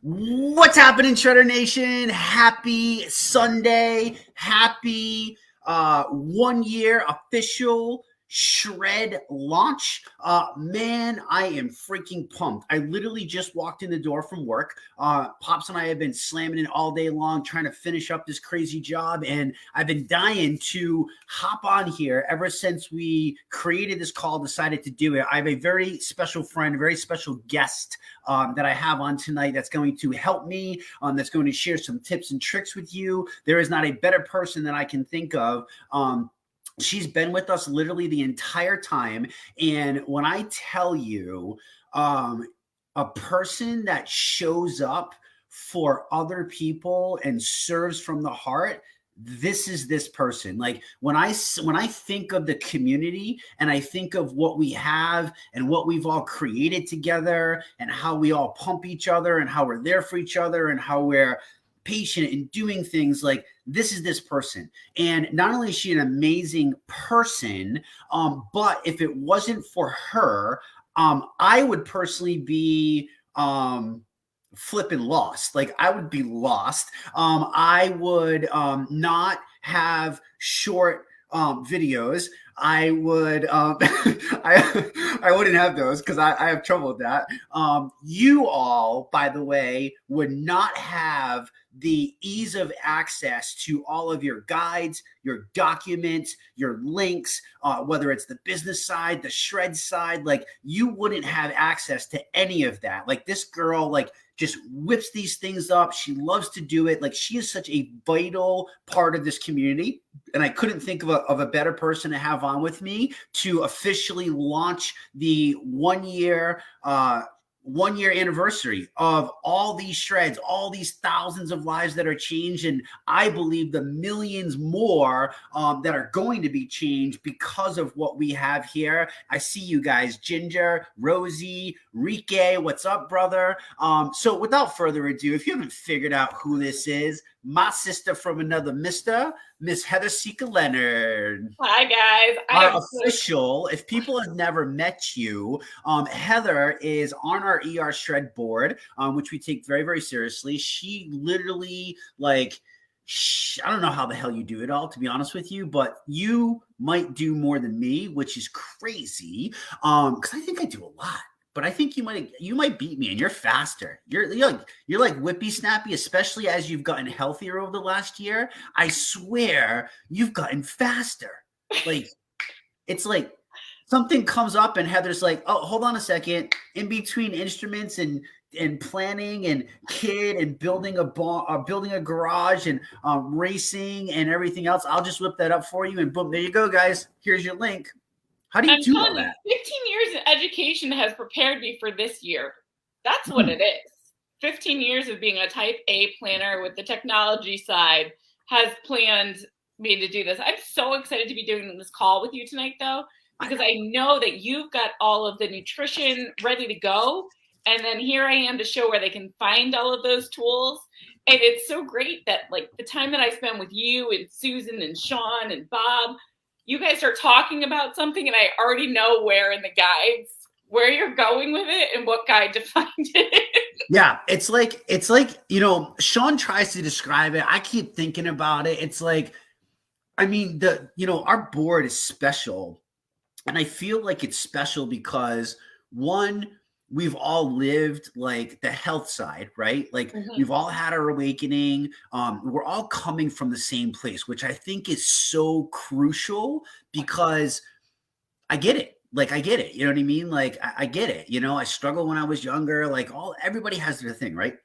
What's happening, Shredder Nation? Happy Sunday. Happy 1 year official Shred launch. Man, I am freaking pumped. I literally just walked in the door from work. Pops and I have been slamming it all day long, trying to finish up this crazy job. And I've been dying to hop on here ever since we created this call, decided to do it. I have a very special friend, a very special guest that I have on tonight that's going to help me, that's going to share some tips and tricks with you. There is not a better person that I can think of. She's been with us literally the entire time. And when I tell you, a person that shows up for other people and serves from the heart, this is this person. Like when I think of the community and I think of what we have and what we've all created together and how we all pump each other and how we're there for each other and how we're patient and doing things, like this is this person. And not only is she an amazing person, but if it wasn't for her, I would personally be flipping lost. Like I would be lost. I would not have short videos. I would I wouldn't have those because I have trouble with that. You all, by the way, would not have the ease of access to all of your guides, your documents, your links, whether it's the business side, the shred side. Like you wouldn't have access to any of that. Like this girl, like just whips these things up. She loves to do it. Like she is such a vital part of this community. And I couldn't think of a better person to have on with me to officially launch the 1 year, 1 year anniversary of all these shreds, all these thousands of lives that are changed. And I believe the millions more that are going to be changed because of what we have here. I see you guys, Ginger, Rosie, Rike, what's up, brother? So without further ado, if you haven't figured out who this is, my sister from another mister, Miss Heather Seeker Leonard. Hi, guys. Our official, if people have never met you, Heather is on our ER Shred board, which we take very, very seriously. She literally, like, I don't know how the hell you do it all, to be honest with you, but you might do more than me, which is crazy, because I think I do a lot. But I think you might beat me, and you're faster. You're like whippy snappy, especially as you've gotten healthier over the last year. I swear you've gotten faster. Like it's like something comes up and Heather's like, oh, hold on a second. In between instruments and planning and kid and building a garage and racing and everything else, I'll just whip that up for you and boom, there you go, guys. Here's your link. How do you do all that? 15 years in education has prepared me for this year. That's what it is. 15 years of being a type A planner with the technology side has planned me to do this. I'm so excited to be doing this call with you tonight, though, because I know that you've got all of the nutrition ready to go. And then here I am to show where they can find all of those tools. And it's so great that like the time that I spend with you and Susan and Sean and Bob, you guys are talking about something and I already know where in the guides, where you're going with it and what guide to find it. Yeah, it's like, you know, Sean tries to describe it. I keep thinking about it. It's like, I mean, our board is special. And I feel like it's special because one, we've all lived like the health side, right? Like we've all had our awakening. We're all coming from the same place, which I think is so crucial because I get it. Like, I get it. You know what I mean? Like, I get it. You know, I struggled when I was younger. Like everybody has their thing, right?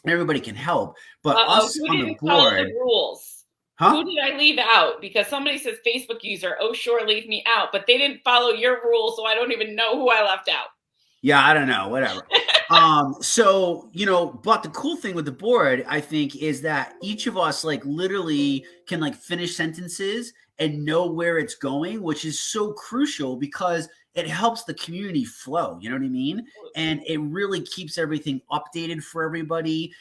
Everybody can help, but us who on didn't the follow board, the rules? Huh? Who did I leave out? Because somebody says Facebook user, oh, sure, leave me out, but they didn't follow your rules. So I don't even know who I left out. Yeah, I don't know, whatever. So, you know, but the cool thing with the board, I think, is that each of us like literally can like finish sentences and know where it's going, which is so crucial because it helps the community flow. You know what I mean? And it really keeps everything updated for everybody.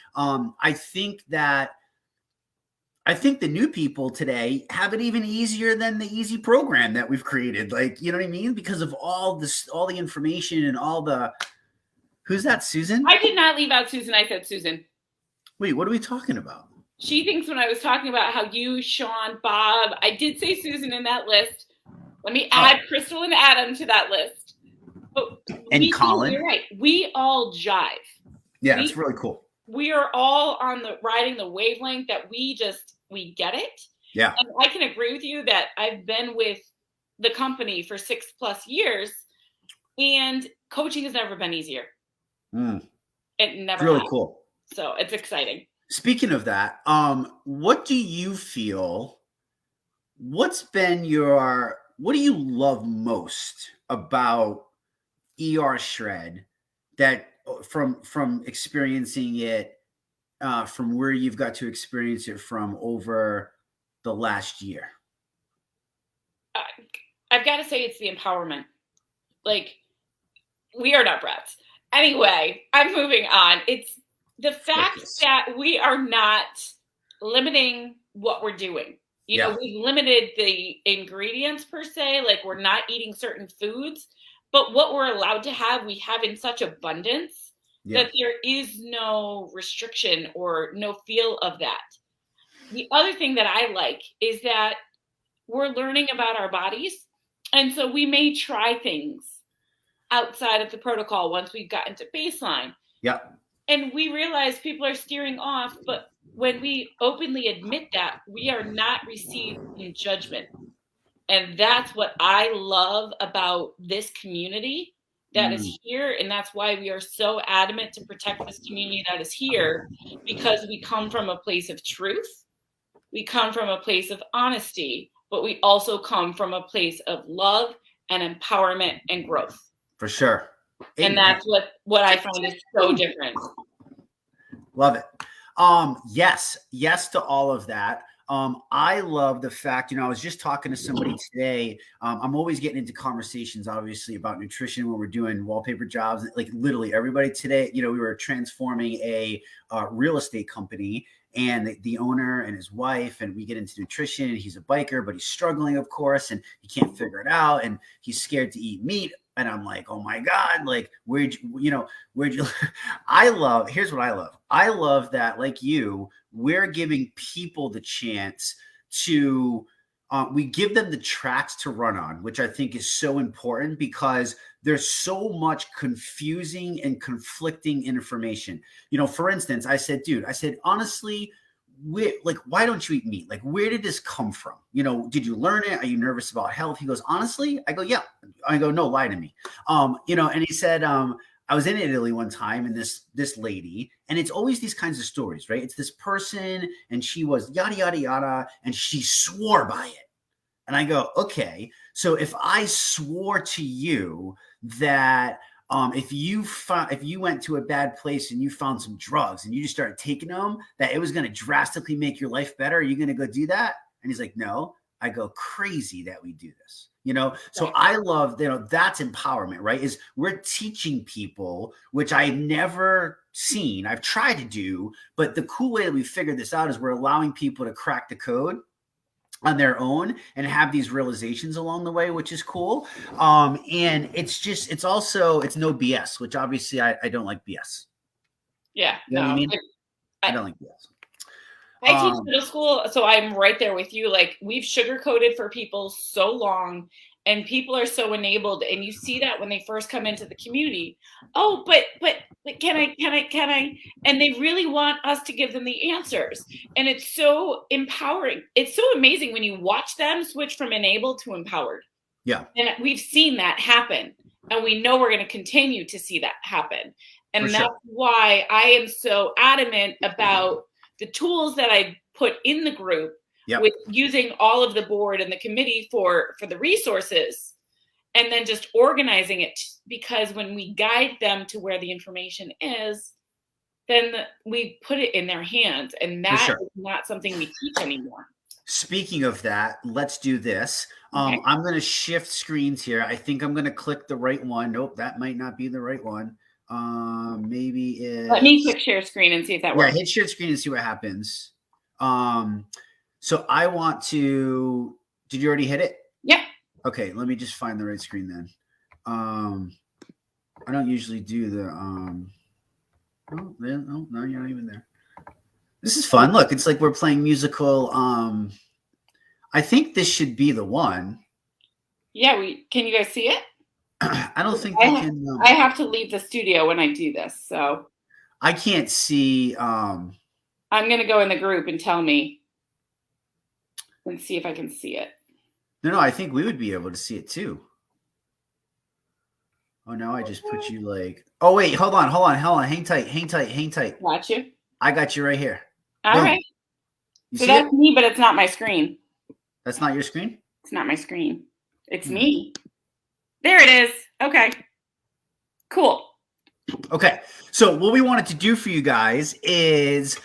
I think the new people today have it even easier than the easy program that we've created. Like, you know what I mean? Because of all the information and all the Who's that, Susan? I did not leave out Susan. I said Susan. Wait, what are we talking about? She thinks when I was talking about how you, Sean, Bob, I did say Susan in that list. Let me add Crystal and Adam to that list. But and Colin. You're right. We all jive. Yeah, it's really cool. We are all on riding the wavelength that we get it. Yeah. And I can agree with you that I've been with the company for 6+ years, and coaching has never been easier. It never really has. Cool. So it's exciting. Speaking of that, what do you feel? What do you love most about ER Shred that from experiencing it, from where you've got to experience it from over the last year? I've got to say it's the empowerment. Like, we are not brats. Anyway, I'm moving on. It's the fact that we are not limiting what we're doing. You know, we've limited the ingredients per se, like we're not eating certain foods, but what we're allowed to have, we have in such abundance that there is no restriction or no feel of that. The other thing that I like is that we're learning about our bodies. And so we may try things outside of the protocol once we've gotten to baseline. Yeah. And we realize people are steering off, but when we openly admit that, we are not received in judgment. And that's what I love about this community that is here. And that's why we are so adamant to protect this community that is here, because we come from a place of truth. We come from a place of honesty, but we also come from a place of love and empowerment and growth. For sure. And that's what I find is so different. Love it. Yes to all of that. I love the fact, I was just talking to somebody today. I'm always getting into conversations, obviously, about nutrition when we're doing wallpaper jobs. Like literally everybody today, we were transforming a real estate company, and the owner and his wife, and we get into nutrition, and he's a biker, but he's struggling, of course, and he can't figure it out, and he's scared to eat meat. And I'm like, oh my God, like, here's what I love. I love that, like we're giving people the chance to, we give them the tracks to run on, which I think is so important, because there's so much confusing and conflicting information. For instance, I said, honestly, why don't you eat meat? Like, where did this come from? Did you learn it? Are you nervous about health? He goes, honestly? I go, yeah. I go, no, lie to me. And he said, I was in Italy one time, and this lady, and it's always these kinds of stories, right? It's this person, and she was yada, yada, yada, and she swore by it. And I go, okay, so if I swore to you that if you went to a bad place and you found some drugs and you just started taking them, that it was going to drastically make your life better, are you going to go do that? And he's like, no. I go, crazy that we do this, So I love, that's empowerment, right? Is we're teaching people, which I've never seen. I've tried to do, but the cool way that we figured this out is we're allowing people to crack the code on their own and have these realizations along the way, which is cool. And it's also no BS, which obviously I don't like BS. Yeah. What I mean? I don't like BS. I teach middle school, so I'm right there with you. Like, we've sugar-coated for people so long, and people are so enabled, and you see that when they first come into the community. Oh, but can I? And they really want us to give them the answers. And it's so empowering. It's so amazing when you watch them switch from enabled to empowered. Yeah. And we've seen that happen, and we know we're going to continue to see that happen. And that's why I am so adamant about the tools that I put in the group, with using all of the board and the committee for the resources, and then just organizing it, because when we guide them to where the information is, then we put it in their hands, and that is not something we teach anymore. Speaking of that, let's do this. Okay. I'm going to shift screens here. I think I'm going to click the right one. Nope, that might not be the right one. Maybe it's... Let me click share screen and see if that works. Yeah, hit share screen and see what happens. So I want to... Did you already hit it? Yep. Okay, let me just find the right screen then. All I don't usually do the oh, no, you're not even there. This is fun. Look, it's like we're playing musical. I think this should be the one. Yeah, can you guys see it? I don't think they can. I have to leave the studio when I do this, so I can't see. I'm gonna go in the group and tell me and see if I can see it. No, I think we would be able to see it too. Oh no, I just put you like. Oh wait, hold on. Hang tight. Got you. I got you right here. All Boom. right. You so see that's it? me, but it's not my screen. That's not your screen? It's not my screen. It's me. There it is. Okay. Cool. Okay. So what we wanted to do for you guys is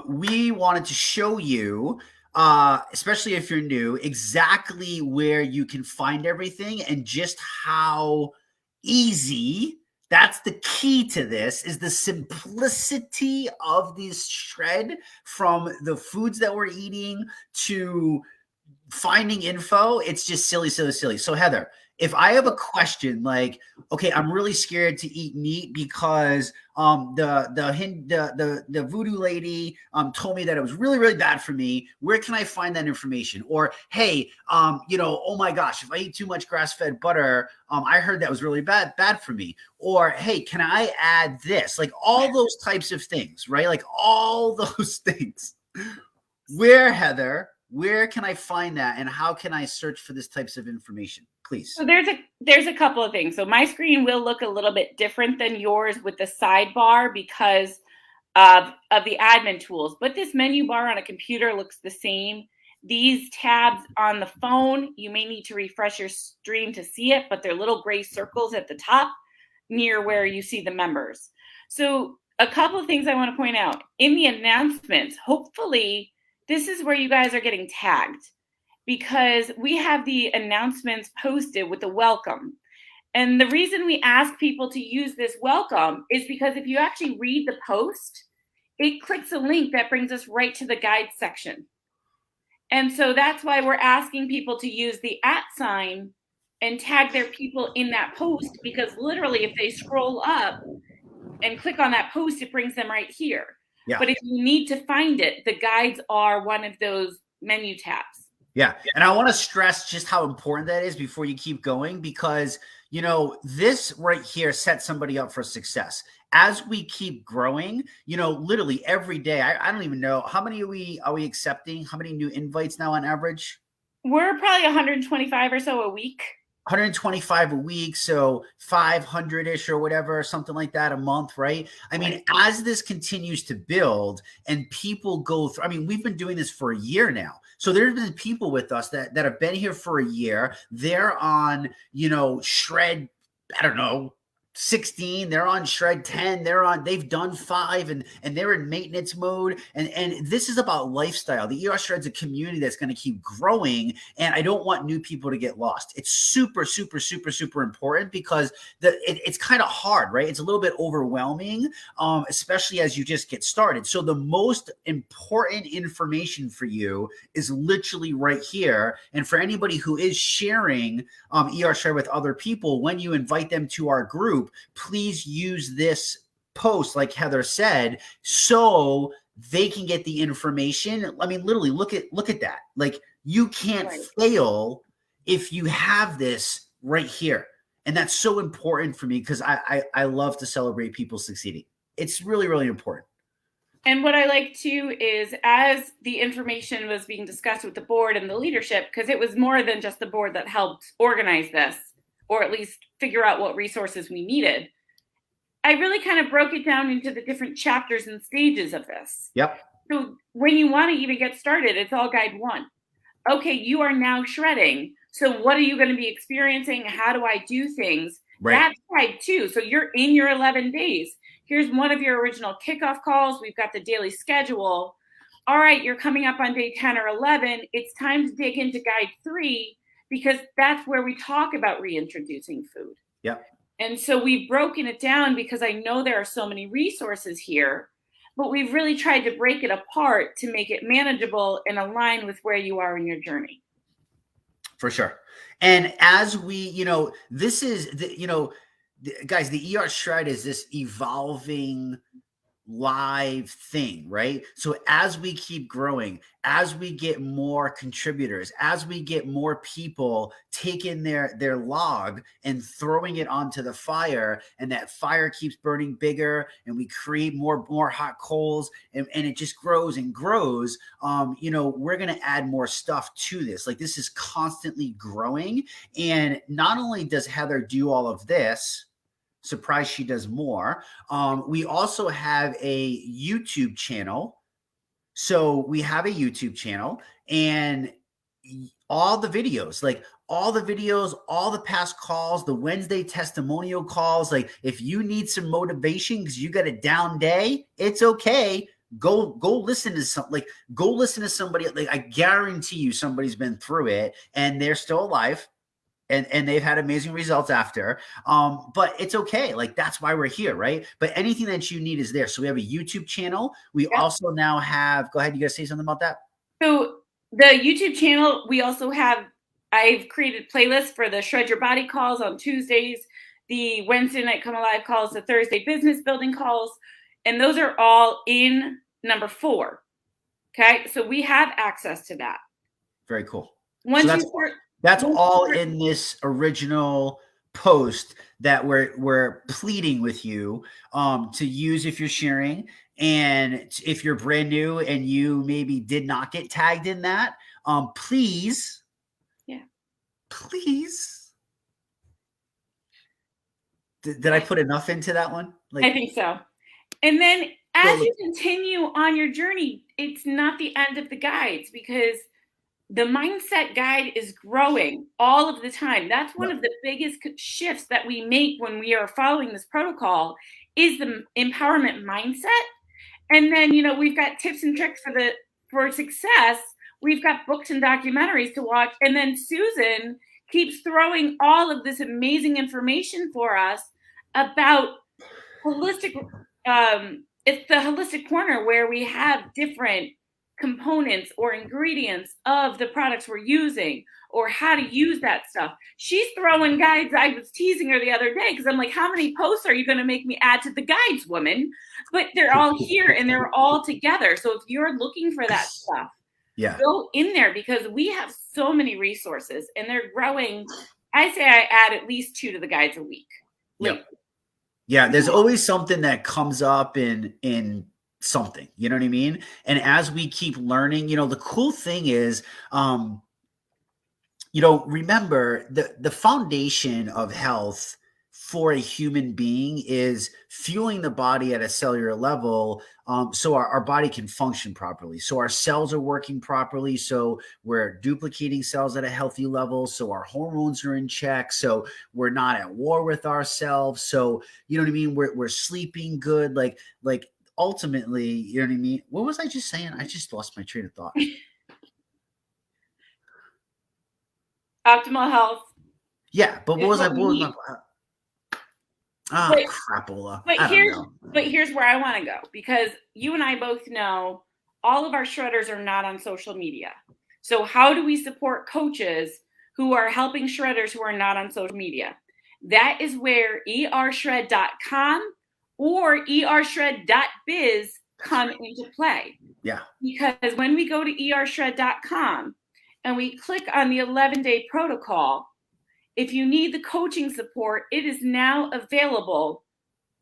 we wanted to show you, especially if you're new, exactly where you can find everything and just how easy. That's the key to this, is the simplicity of this shred, from the foods that we're eating to finding info. It's just silly. So Heather, if I have a question like, okay, I'm really scared to eat meat because the voodoo lady told me that it was really bad for me. Where can I find that information? Or hey, oh my gosh, if I eat too much grass-fed butter, I heard that was really bad for me. Or hey, can I add this? Like all those types of things, right? Like all those things. Heather, where can I find that, and how can I search for this types of information, please? So there's a couple of things. So my screen will look a little bit different than yours with the sidebar because of the admin tools, but this menu bar on a computer looks the same. These tabs on the phone, you may need to refresh your stream to see it, but they're little gray circles at the top near where you see the members. So a couple of things I want to point out. In the announcements, hopefully this is where you guys are getting tagged, because we have the announcements posted with the welcome. And the reason we ask people to use this welcome is because if you actually read the post, it clicks a link that brings us right to the guide section. And so that's why we're asking people to use the @ and tag their people in that post, because literally if they scroll up and click on that post, it brings them right here. Yeah. But if you need to find it, the guides are one of those menu tabs. Yeah. And I want to stress just how important that is before you keep going, because, this right here sets somebody up for success. As we keep growing, literally every day, I don't even know how many are we accepting? How many new invites now on average? We're probably 125 or so a week. 125 a week, so 500-ish or whatever, something like that a month, right? I mean, as this continues to build and people go through, we've been doing this for a year now. So there's been people with us that have been here for a year. They're on, shred, I don't know, 16, they're on shred 10, they've done 5 and they're in maintenance mode. And this is about lifestyle. The ER Shred's a community that's going to keep growing, and I don't want new people to get lost. It's super important, because it's kind of hard, right? It's a little bit overwhelming, especially as you just get started. So the most important information for you is literally right here. And for anybody who is sharing ER Shred with other people, when you invite them to our group, please use this post, like Heather said, so they can get the information. Literally look at that. Like, you can't fail if you have this right here. And that's so important for me, because I love to celebrate people succeeding. It's really important. And what I like too is, as the information was being discussed with the board and the leadership, because it was more than just the board that helped organize this, or at least figure out what resources we needed, I really kind of broke it down into the different chapters and stages of this. Yep. So when you want to even get started, it's all guide 1. Okay, you are now shredding. So what are you going to be experiencing? How do I do things? Right. That's guide 2. So you're in your 11 days. Here's one of your original kickoff calls. We've got the daily schedule. All right, you're coming up on day 10 or 11. It's time to dig into guide 3, because that's where we talk about reintroducing food. Yep. And so we've broken it down, because I know there are so many resources here, but we've really tried to break it apart to make it manageable and align with where you are in your journey. For sure. And as we, this is, guys, the ER Shred is this evolving live thing, right? So as we keep growing, as we get more contributors, as we get more people taking their log and throwing it onto the fire, and that fire keeps burning bigger, and we create more hot coals, and it just grows and grows. We're gonna add more stuff to this. Like, this is constantly growing. And not only does Heather do all of this, surprised she does more. We also have a YouTube channel. So we have a YouTube channel, and all the videos, all the past calls, the Wednesday testimonial calls. Like, if you need some motivation because you got a down day, it's okay. Go listen to go listen to somebody. Like, I guarantee you somebody's been through it and they're still alive. And they've had amazing results after. But it's okay. Like, that's why we're here, right? But anything that you need is there. So we have a YouTube channel. We also now have, go ahead, you guys say something about that? So the YouTube channel, we also have, I've created playlists for the Shred Your Body calls on Tuesdays, the Wednesday Night Come Alive calls, the Thursday Business Building calls, and those are all in number 4. Okay, so we have access to that. Very cool. Once that's all in this original post that we're pleading with you to use if you're sharing. And if you're brand new and you maybe did not get tagged in that, please. Did I put enough into that one? I think so. And then as you continue on your journey, it's not the end of the guides, because the mindset guide is growing all of the time. That's one of the biggest shifts that we make when we are following this protocol, is the empowerment mindset. And then, we've got tips and tricks for success. We've got books and documentaries to watch. And then Susan keeps throwing all of this amazing information for us about holistic. It's the Holistic Corner, where we have different components or ingredients of the products we're using, or how to use that stuff. She's throwing guides. I was teasing her the other day because I'm like, how many posts are you going to make me add to the guides, woman? But they're all here and they're all together. So if you're looking for that stuff, go in there, because we have so many resources and they're growing. I say I add at least 2 to the guides a week. Yeah, there's always something that comes up in something, you know what I mean? And as we keep learning, the cool thing is, remember the foundation of health for a human being is fueling the body at a cellular level, so our body can function properly, so our cells are working properly, so we're duplicating cells at a healthy level, so our hormones are in check, so we're not at war with ourselves, so you know what I mean, we're sleeping good, like ultimately, you know what I mean? What was I just saying? I just lost my train of thought. Optimal health. Yeah, but what was my crapola. But here's where I want to go, because you and I both know all of our shredders are not on social media. So how do we support coaches who are helping shredders who are not on social media? That is where ershred.com or ershred.biz come into play. Yeah. Because when we go to ershred.com and we click on the 11-day protocol, if you need the coaching support, it is now available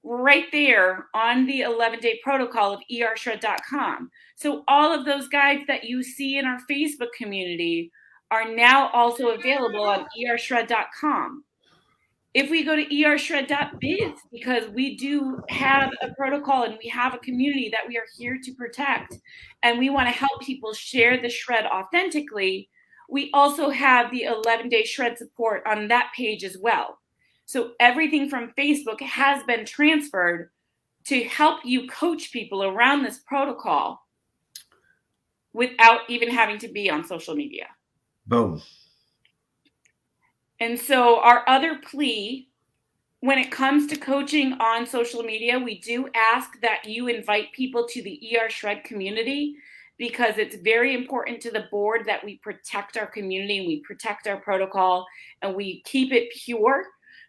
right there on the 11-day protocol of ershred.com. So all of those guides that you see in our Facebook community are now also available on ershred.com. If we go to ershred.biz, because we do have a protocol and we have a community that we are here to protect, and we want to help people share the shred authentically, we also have the 11-day shred support on that page as well. So everything from Facebook has been transferred to help you coach people around this protocol without even having to be on social media. Boom. And so our other plea, when it comes to coaching on social media, we do ask that you invite people to the ER Shred community, because it's very important to the board that we protect our community and we protect our protocol and we keep it pure.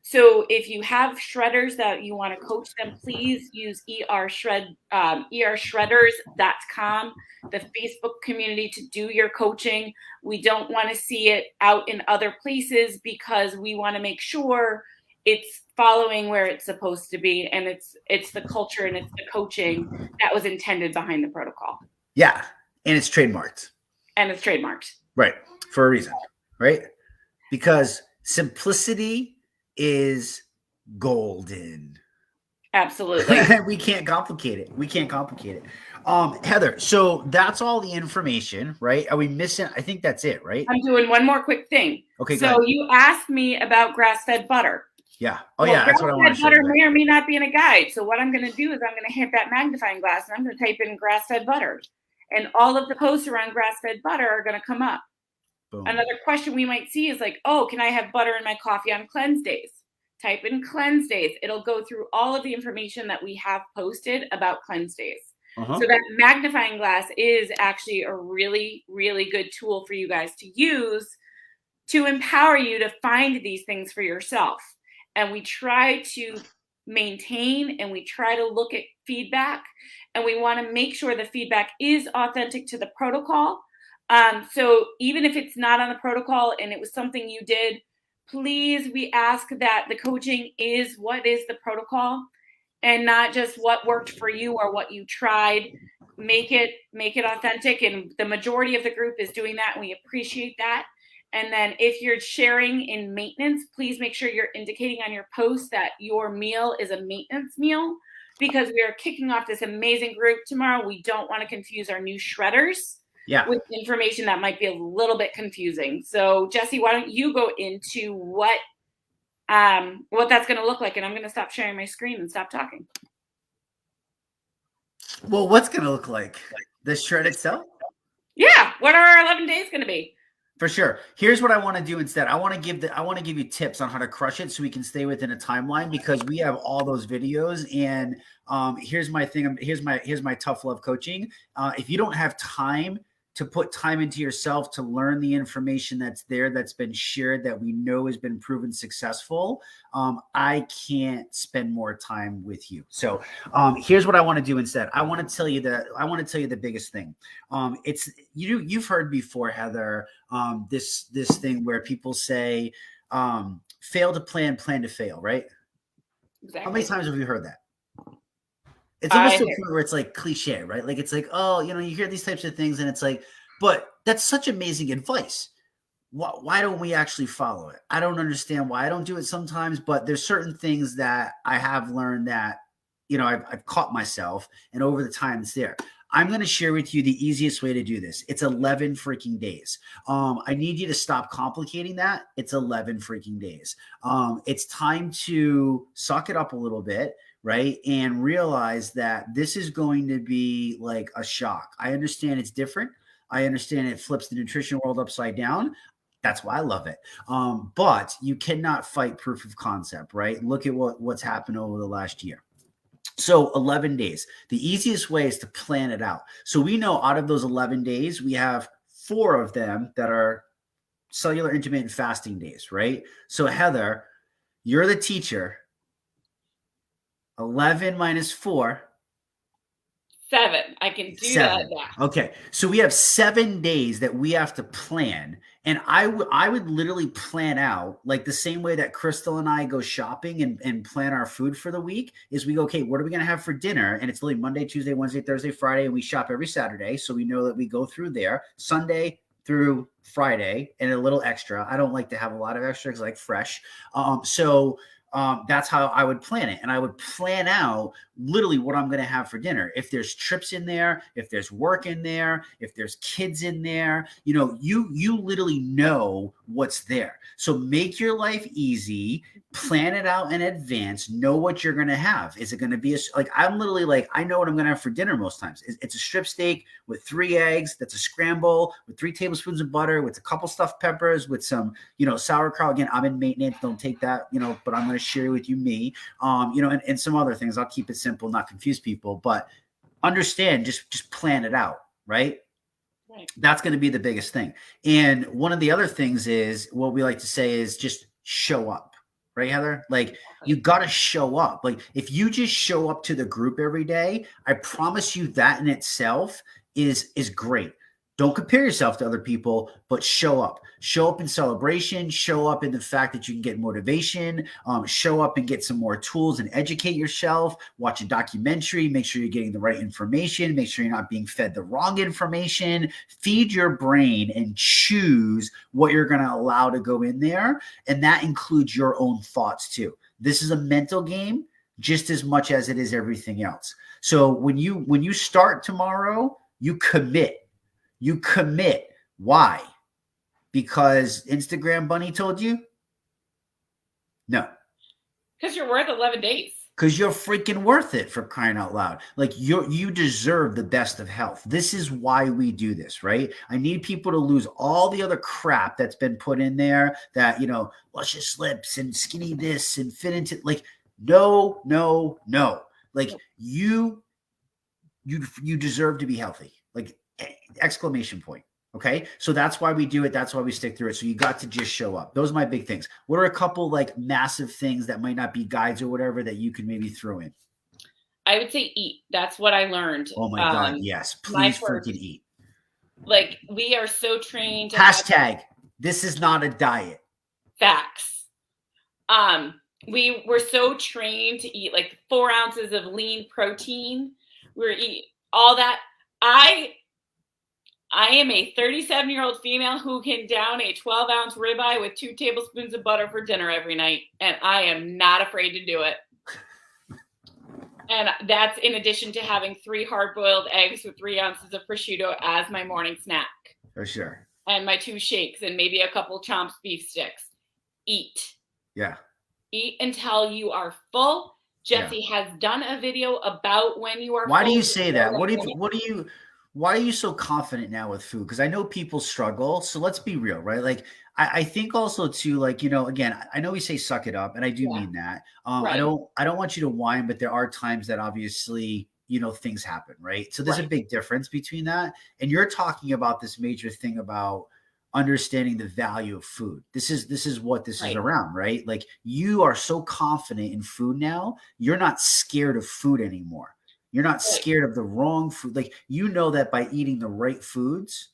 So if you have shredders that you want to coach them, please use ershredders.com, the Facebook community, to do your coaching. We don't want to see it out in other places because we want to make sure it's following where it's supposed to be, and it's the culture and it's the coaching that was intended behind the protocol. Yeah, and it's trademarked. And it's trademarked. Right, for a reason, right? Because simplicity is golden. Absolutely. We can't complicate it. Heather, so that's all the information, right? Are we missing? I think that's it, right? I'm doing one more quick thing. Okay, so you asked me about grass-fed butter. Yeah. Oh, yeah. That's what I want to show you. Grass-fed butter may or may not be in a guide. So what I'm going to do is I'm going to hit that magnifying glass and I'm going to type in grass-fed butter. And all of the posts around grass-fed butter are going to come up. Boom. Another question we might see is like, oh, can I have butter in my coffee on cleanse days? Type in cleanse days. It'll go through all of the information that we have posted about cleanse days. So that magnifying glass is actually a really, really good tool for you guys to use to empower you to find these things for yourself. And we try to maintain and we try to look at feedback, and we want to make sure the feedback is authentic to the protocol. So even if it's not on the protocol and it was something you did, please, we ask that the coaching is what is the protocol and not just what worked for you or what you tried. Make it authentic. And the majority of the group is doing that. And we appreciate that. And then if you're sharing in maintenance, please make sure you're indicating on your post that your meal is a maintenance meal, because we are kicking off this amazing group tomorrow. We don't want to confuse our new shredders with information that might be a little bit confusing. So Jesse, why don't you go into what that's going to look like? And I'm going to stop sharing my screen and stop talking. Well, what's going to look like? The shred itself? Yeah. What are our 11 days going to be? For sure. Here's what I want to do instead. I want to give you tips on how to crush it so we can stay within a timeline, because we have all those videos. And here's my thing. Here's my tough love coaching. If you don't have time to put time into yourself to learn the information that's there, that's been shared, that we know has been proven successful, I can't spend more time with you. So here's what I want to do instead. I want to tell you the biggest thing. It's you've heard before, Heather, this thing where people say, fail to plan, plan to fail, right? Exactly. How many times have you heard that? It's almost to a point where it's like cliche, right? Like it's like, oh, you hear these types of things and it's like, but that's such amazing advice. Why don't we actually follow it? I don't understand why I don't do it sometimes, but there's certain things that I have learned that, I've caught myself, and over the time it's there. I'm going to share with you the easiest way to do this. It's 11 freaking days. I need you to stop complicating that. It's 11 freaking days. It's time to suck it up a little bit, right? And realize that this is going to be like a shock. I understand it's different. I understand it flips the nutrition world upside down. That's why I love it. But you cannot fight proof of concept, right? Look at what's happened over the last year. So 11 days. The easiest way is to plan it out. So we know out of those 11 days, we have 4 of them that are cellular intermittent fasting days, right? So Heather, you're the teacher. 11 minus 4. 7. I can do 7. That. Okay. So we have 7 days that we have to plan. And I would literally plan out, like the same way that Crystal and I go shopping and plan our food for the week, is we go, okay, what are we going to have for dinner? And it's literally Monday, Tuesday, Wednesday, Thursday, Friday. And we shop every Saturday. So we know that we go through there Sunday through Friday and a little extra. I don't like to have a lot of extra because I like fresh. So that's how I would plan it. And I would plan out literally what I'm going to have for dinner. If there's trips in there, if there's work in there, if there's kids in there, you literally know what's there. So make your life easy, plan it out in advance, know what you're going to have. Is it going to be I'm literally like, I know what I'm going to have for dinner most times. It's a strip steak with 3 eggs. That's a scramble with 3 tablespoons of butter, with a couple stuffed peppers, with some, sauerkraut. Again, I'm in maintenance. Don't take that, but I'm going to share with you me, and some other things. I'll keep it simple, not confuse people, but understand, just plan it out, right? Right. That's going to be the biggest thing. And one of the other things is, what we like to say is just show up, right, Heather? Like you got to show up. Like if you just show up to the group every day, I promise you that in itself is great. Don't compare yourself to other people, but show up. Show up in celebration. Show up in the fact that you can get motivation. Show up and get some more tools and educate yourself. Watch a documentary. Make sure you're getting the right information. Make sure you're not being fed the wrong information. Feed your brain and choose what you're going to allow to go in there. And that includes your own thoughts too. This is a mental game just as much as it is everything else. So when you start tomorrow, you commit. You commit. Why? Because Instagram Bunny told you? No. Because you're worth 11 days. Because you're freaking worth it, for crying out loud. Like you deserve the best of health. This is why we do this, right? I need people to lose all the other crap that's been put in there that, luscious lips and skinny this and fit into like, no. Like you deserve to be healthy. Like exclamation point. Okay. So that's why we do it. That's why we stick through it. So you got to just show up. Those are my big things. What are a couple like massive things that might not be guides or whatever that you can maybe throw in? I would say eat. That's what I learned. Oh my God. Yes. Please freaking eat. Like we are so trained. Hashtag, this is not a diet. Facts. We were so trained to eat like 4 ounces of lean protein. We're eating all that. I am a 37-year-old female who can down a 12-ounce ribeye with 2 tablespoons of butter for dinner every night, and I am not afraid to do it. And that's in addition to having 3 hard-boiled eggs with 3 ounces of prosciutto as my morning snack. For sure. And my 2 shakes and maybe a couple Chomps beef sticks. Eat. Yeah. Eat until you are full. Jesse has done a video about when you are Why full. do you say that? Why are you so confident now with food? Because I know people struggle. So let's be real, right? Like I think also too, like, again, I know we say suck it up, and I do mean that. Right. I don't want you to whine, but there are times that obviously, things happen, right? So there's a big difference between that. And you're talking about this major thing about understanding the value of food. This is what this is around, right? Like you are so confident in food now, you're not scared of food anymore. You're not scared of the wrong food. Like, that by eating the right foods,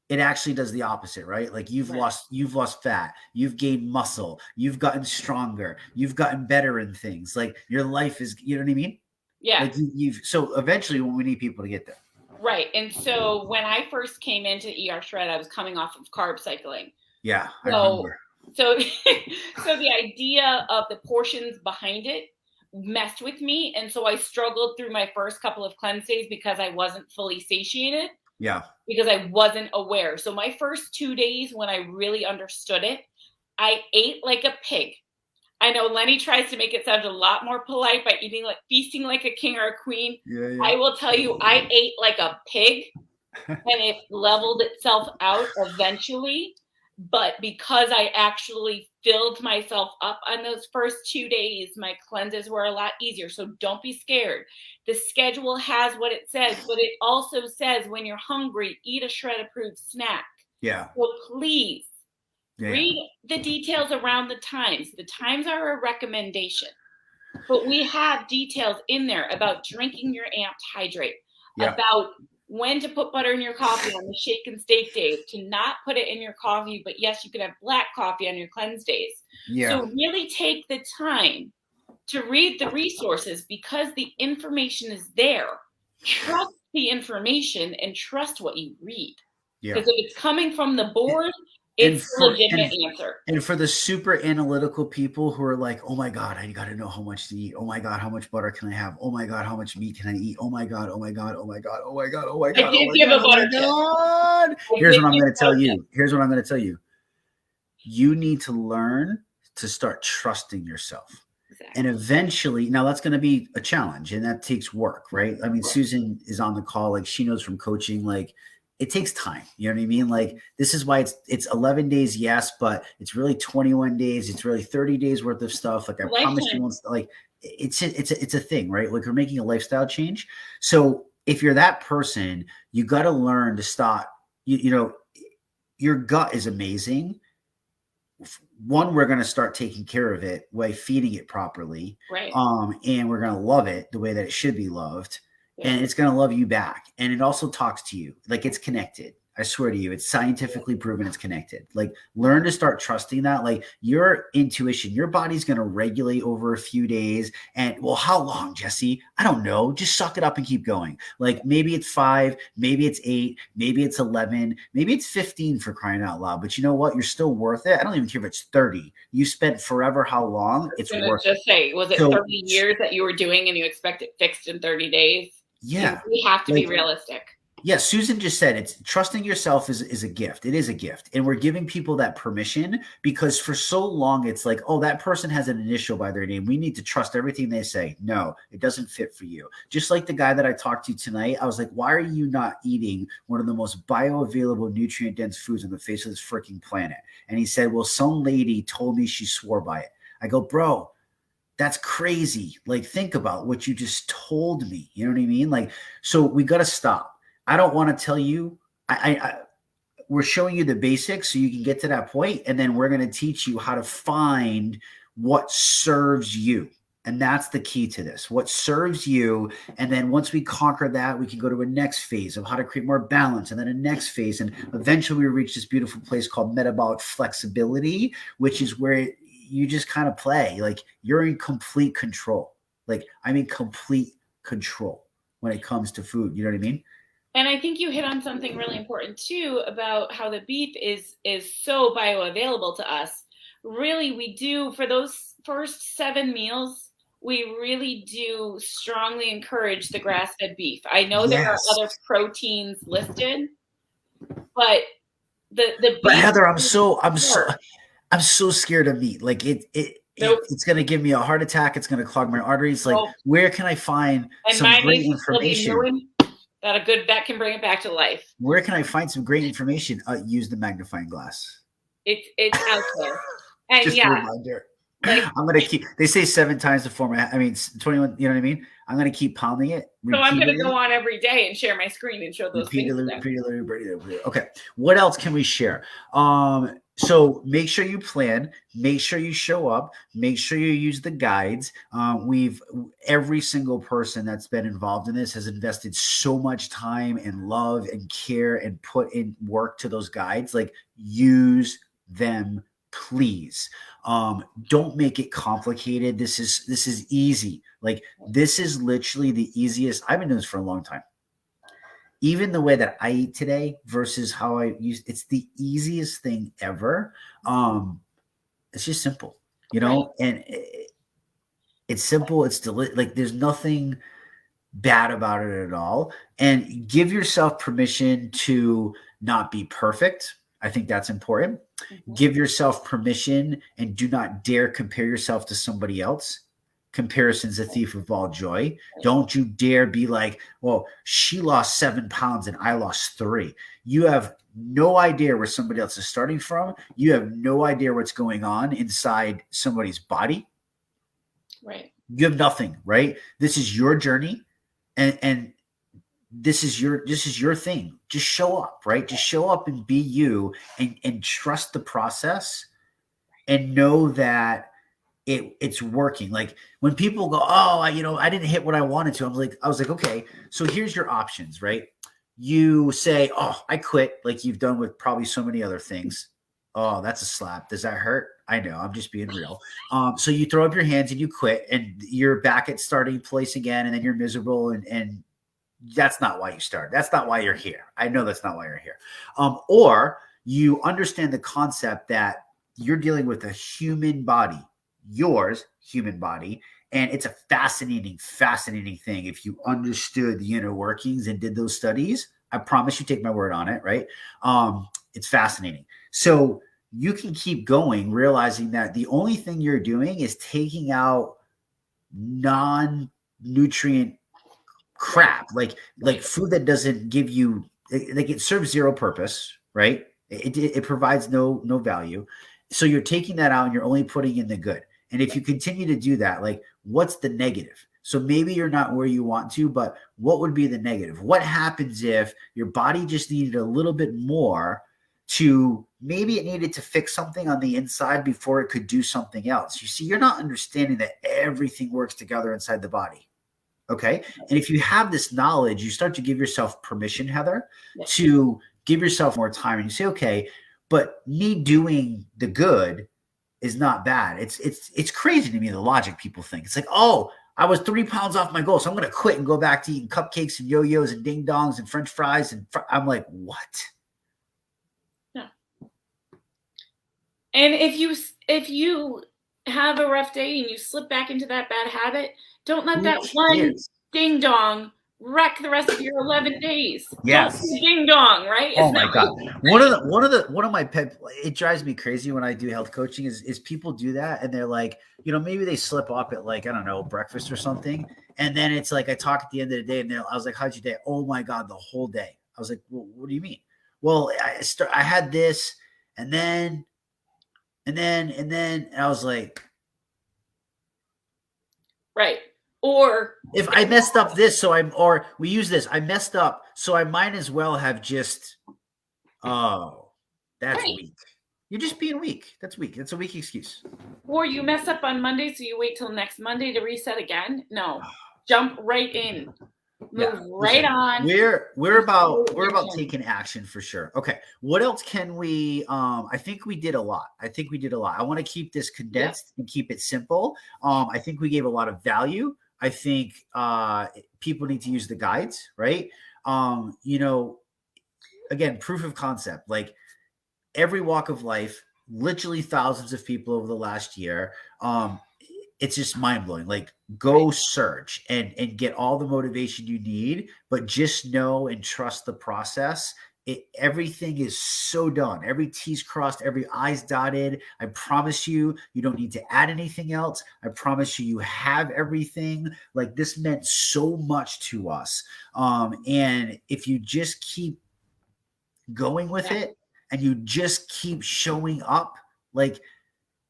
it actually does the opposite, right? Like you've lost fat, you've gained muscle, you've gotten stronger, you've gotten better in things. Like your life is, you know what I mean? Yeah. Like so eventually we need people to get there. Right. And so when I first came into ER Shred, I was coming off of carb cycling. Yeah. I remember. So the idea of the portions behind it messed with me. And so I struggled through my first couple of cleanse days because I wasn't fully satiated. Yeah. Because I wasn't aware. So my first 2 days when I really understood it, I ate like a pig. I know Lenny tries to make it sound a lot more polite by feasting like a king or a queen. Yeah. I will tell you, I ate like a pig and it leveled itself out eventually. But because I actually filled myself up on those first 2 days, my cleanses were a lot easier. So don't be scared. The schedule has what it says, but it also says when you're hungry, eat a Shred approved snack. Yeah. So please read the details around the times. The times are a recommendation, but we have details in there about drinking your amped hydrate, about when to put butter in your coffee on the shake and steak days, to not put it in your coffee, but yes, you could have black coffee on your cleanse days. Yeah. So really take the time to read the resources because the information is there. Trust the information and trust what you read. Because if it's coming from the board, it's a legitimate answer. And for the super analytical people who are like, oh my God, I got to know how much to eat. Oh my God, how much butter can I have? Oh my God, how much meat can I eat? Oh my God, oh my God, oh my God, oh my God, oh my God. I did give a butter tip. Here's what I'm going to tell you. You need to learn to start trusting yourself. Exactly. And eventually, now that's going to be a challenge and that takes work, right? I mean, Susan is on the call. Like she knows from coaching, like, it takes time. You know what I mean? Like this is why it's 11 days. Yes. But it's really 21 days. It's really 30 days worth of stuff. Like I promise you won't, like it's a thing, right? Like we're making a lifestyle change. So if you're that person, you got to learn to stop, your gut is amazing. one, we're going to start taking care of it by feeding it properly. Right. And we're going to love it the way that it should be loved. Yeah. And it's going to love you back. And it also talks to you like it's connected. I swear to you, it's scientifically proven it's connected. Like, learn to start trusting that. Like, your intuition, your body's going to regulate over a few days. And, well, how long, Jesse? I don't know. Just suck it up and keep going. Like, maybe it's 5, maybe it's 8, maybe it's 11, maybe it's 15, for crying out loud. But you know what? You're still worth it. I don't even care if it's 30. You spent forever how long? It's worth it. Just say, was it 30 years that you were doing and you expect it fixed in 30 days? Yeah. We have to be realistic. Yeah, Susan just said it's trusting yourself is a gift. It is a gift. And we're giving people that permission, because for so long it's like, oh, that person has an initial by their name, we need to trust everything they say. No, it doesn't fit for you. Just like the guy that I talked to tonight, I was like, why are you not eating one of the most bioavailable, nutrient-dense foods on the face of this freaking planet? And he said, well, some lady told me she swore by it. I go, bro, that's crazy. Like, think about what you just told me. You know what I mean? Like, so we got to stop. I don't want to tell you. We're showing you the basics so you can get to that point, and then we're going to teach you how to find what serves you. And that's the key to this, what serves you. And then once we conquer that, we can go to a next phase of how to create more balance, and then a next phase. And eventually we reach this beautiful place called metabolic flexibility, which is where you just kind of play. Like, you're in complete control. Like, I'm in complete control when it comes to food. You know what I mean? And I think you hit on something really important too, about how the beef is so bioavailable to us. Really, we do, for those first 7 meals, we really do strongly encourage the grass-fed beef. I know there are other proteins listed, but the beef. But Heather, I'm so scared of meat. Like, it's going to give me a heart attack. It's going to clog my arteries. Like, where can I find some great information? That can bring it back to life. Where can I find some great information? Use the magnifying glass. It's out there. And just a reminder. Like, I'm gonna keep. They say 7 times the format. I mean, 21. You know what I mean? I'm gonna keep pounding it. So I'm gonna go on every day and share my screen and show those things. Repeatedly. Okay. What else can we share? So make sure you plan, make sure you show up, make sure you use the guides. Every single person that's been involved in this has invested so much time and love and care and put in work to those guides. Like, use them, please. Don't make it complicated. This is easy. Like, this is literally the easiest. I've been doing this for a long time. Even the way that I eat today versus how I use, it's the easiest thing ever. It's just simple, you know, and it's simple. It's like, there's nothing bad about it at all. And give yourself permission to not be perfect. I think that's important. Mm-hmm. Give yourself permission and do not dare compare yourself to somebody else. Comparison's a thief of all joy. Don't you dare be like, well, she lost 7 pounds and I lost 3. You have no idea where somebody else is starting from. You have no idea what's going on inside somebody's body. Right. You have nothing, right? This is your journey, and this is your thing. Just show up, right? Just show up and be you, and trust the process, and know that it's working. Like, when people go, oh, I didn't hit what I wanted to. I was like, okay, so here's your options, right? You say, oh, I quit, like you've done with probably so many other things. Oh, that's a slap. Does that hurt? I know, I'm just being real. So you throw up your hands and you quit, and you're back at starting place again, and then you're miserable, and that's not why you started. That's not why you're here. I know that's not why you're here. Or you understand the concept that you're dealing with a human body, yours human body, and it's a fascinating thing. If you understood the inner workings and did those studies, I promise you, take my word on it, right? It's fascinating. So you can keep going, realizing that the only thing you're doing is taking out non-nutrient crap, like food that doesn't give you, like, it serves zero purpose, right? It provides no value. So you're taking that out and you're only putting in the good. And if you continue to do that, like, what's the negative? So maybe you're not where you want to, but what would be the negative? What happens if your body just needed a little bit more to maybe it needed to fix something on the inside before it could do something else. You see, you're not understanding that everything works together inside the body. Okay. And if you have this knowledge, you start to give yourself permission, Heather, to give yourself more time. And you say, okay, but me doing the good is not bad. It's crazy to me, the logic people think. It's like, oh, I was 3 pounds off my goal, so I'm going to quit and go back to eating cupcakes and yo-yos and ding dongs and French fries. And I'm like, what? Yeah. And if you have a rough day and you slip back into that bad habit, don't let that one ding dong wreck the rest of your 11 days. Yes. Don't ding dong, right? Oh my God. One of my pet, it drives me crazy when I do health coaching is people do that and they're like, maybe they slip up at like, I don't know, breakfast or something. And then it's like, I talk at the end of the day and I was like, how'd your day? Oh my God, the whole day. I was like, well, what do you mean? Well, I had this and then I was like, right. Or if I messed up this, we use this, I messed up, so I might as well have just, that's weak. You're just being weak. That's weak. That's a weak excuse. Or you mess up on Monday, so you wait till next Monday to reset again. No, jump right in. Move right on. We're about taking action for sure. Okay. What else can we I think we did a lot. I want to keep this condensed and keep it simple. I think we gave a lot of value. I think people need to use the guides, right? Again, proof of concept, like every walk of life, literally thousands of people over the last year. It's just mind blowing. Like go search and get all the motivation you need, but just know and trust the process. Everything is so done. Every T's crossed, every I's dotted. I promise you, you don't need to add anything else. I promise you, you have everything. Like this meant so much to us. And if you just keep going with it and you just keep showing up, like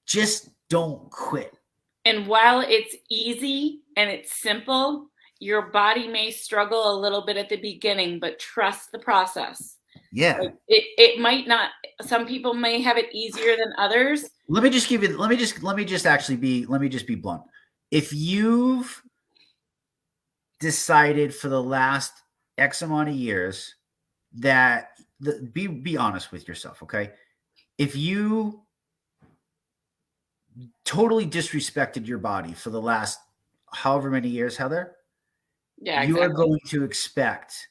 just don't quit. And while it's easy and it's simple, your body may struggle a little bit at the beginning, but trust the process. Yeah. Like it might not, some people may have it easier than others. Let me just be blunt. If you've decided for the last X amount of years that be honest with yourself, okay? If you totally disrespected your body for the last however many years, Heather, you are going to expect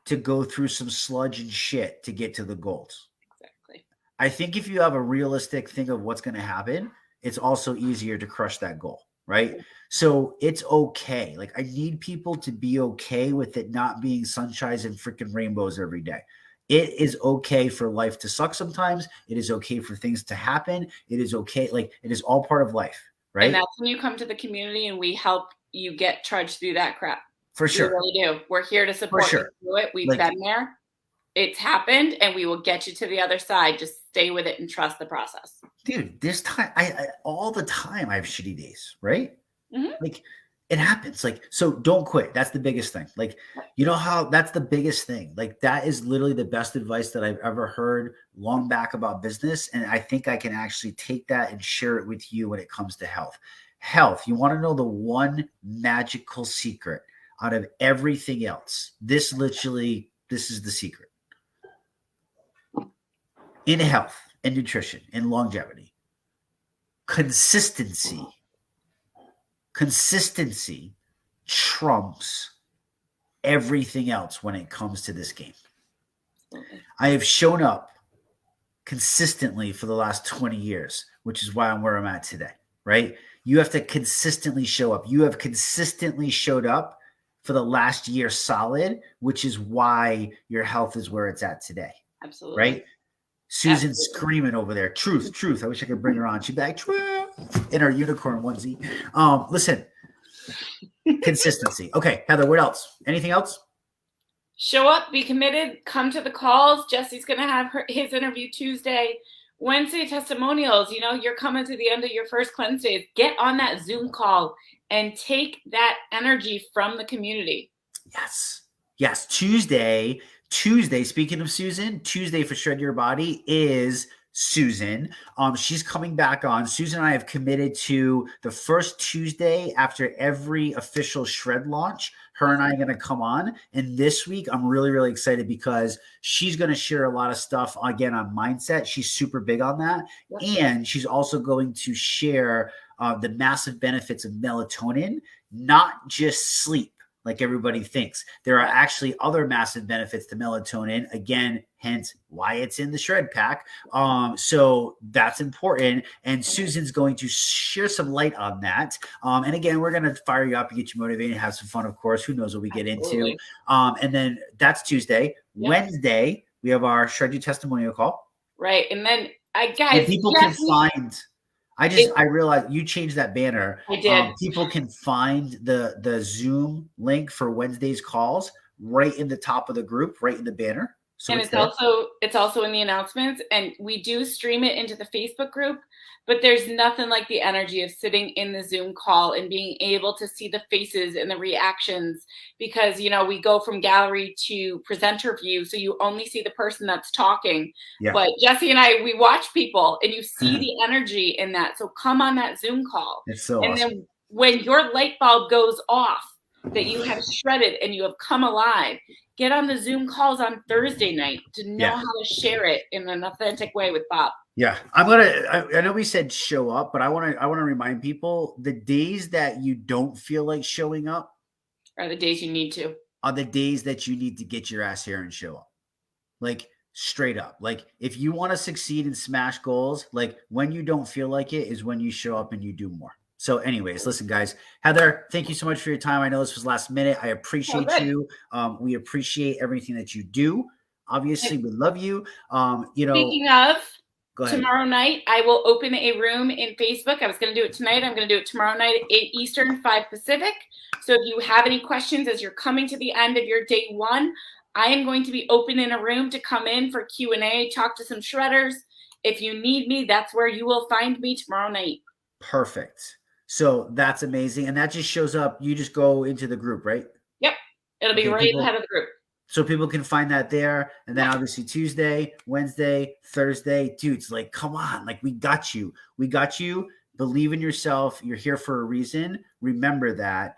to go through some sludge and shit to get to the goals. Exactly. I think if you have a realistic thing of what's going to happen, it's also easier to crush that goal, right? So it's okay. Like I need people to be okay with it not being sunshines and freaking rainbows every day. It is okay for life to suck sometimes. It is okay for things to happen. It is okay. Like it is all part of life, right? And that's when you come to the community and we help you trudge through that crap. For sure. We really do. We're here to support you through it. We've been there. It's happened and we will get you to the other side. Just stay with it and trust the process. Dude, this time, I all the time I have shitty days, right? Mm-hmm. Like it happens. Like, so don't quit. That's the biggest thing. Like, you know how that's the biggest thing. Like that is literally the best advice that I've ever heard long back about business. And I think I can actually take that and share it with you when it comes to health. Health, you want to know the one magical secret out of everything else. This is the secret. In health and nutrition and longevity, consistency trumps everything else when it comes to this game. I have shown up consistently for the last 20 years, which is why I'm where I'm at today, right? You have to consistently show up. You have consistently showed up for the last year solid, which is why your health is where it's at today. Absolutely. Right? Susan's screaming over there. Truth. I wish I could bring her on. She'd be like, truth, in her unicorn onesie. Listen, consistency. Okay, Heather, what else? Anything else? Show up, be committed, come to the calls. Jesse's going to have his interview Tuesday. Wednesday testimonials. You know, you're coming to the end of your first cleanse days. Get on that Zoom call and take that energy from the community. Yes. Tuesday, Tuesday, speaking of Susan, Tuesday for Shred Your Body is Susan. She's coming back on. Susan and I have committed to the first Tuesday after every official Shred launch. Her and I are going to come on. And this week, I'm really, really excited because she's going to share a lot of stuff again on mindset. She's super big on that. And she's also going to share the massive benefits of melatonin, not just sleep like everybody thinks. There are actually other massive benefits to melatonin. Again, hence why it's in the Shred Pack. So that's important. And Susan's going to share some light on that. And again, we're going to fire you up and get you motivated and have some fun, of course. Who knows what we get into. And then that's Tuesday. Yep. Wednesday, we have our Shred Your Testimonial call. Right. And then guys, people can find... I realized you changed that banner. I did. People can find the Zoom link for Wednesday's calls right in the top of the group, right in the banner. So and it's also in the announcements, and we do stream it into the Facebook group, but there's nothing like the energy of sitting in the Zoom call and being able to see the faces and the reactions, because, you know, we go from gallery to presenter view. So you only see the person that's talking, but Jesse and I, we watch people and you see the energy in that. So come on that Zoom call. It's so and awesome. Then when your light bulb goes off, that you have shredded and you have come alive, get on the Zoom calls on Thursday night to know how to share it in an authentic way with Bob. Yeah, I know we said show up, but I want to remind people the days that you don't feel like showing up are the days you need to. Are the days that you need to get your ass here and show up. Like straight up. Like if you want to succeed and smash goals, like when you don't feel like it is when you show up and you do more. So anyways, listen, guys, Heather, thank you so much for your time. I know this was last minute. I appreciate you. We appreciate everything that you do. Obviously, we love you. Speaking of, tomorrow night, I will open a room in Facebook. I was going to do it tonight. I'm going to do it tomorrow night at 8 Eastern, 5 Pacific. So if you have any questions as you're coming to the end of your day one, I am going to be opening a room to come in for Q&A, talk to some shredders. If you need me, that's where you will find me tomorrow night. Perfect. So that's amazing. And that just shows up. You just go into the group, right? Yep. It'll be right ahead of the group. So people can find that there. And then obviously Tuesday, Wednesday, Thursday. Dudes, like, come on. Like, we got you. We got you. Believe in yourself. You're here for a reason. Remember that.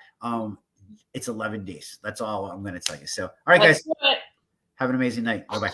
It's 11 days. That's all I'm going to tell you. So, all right, guys. Have an amazing night. Bye-bye.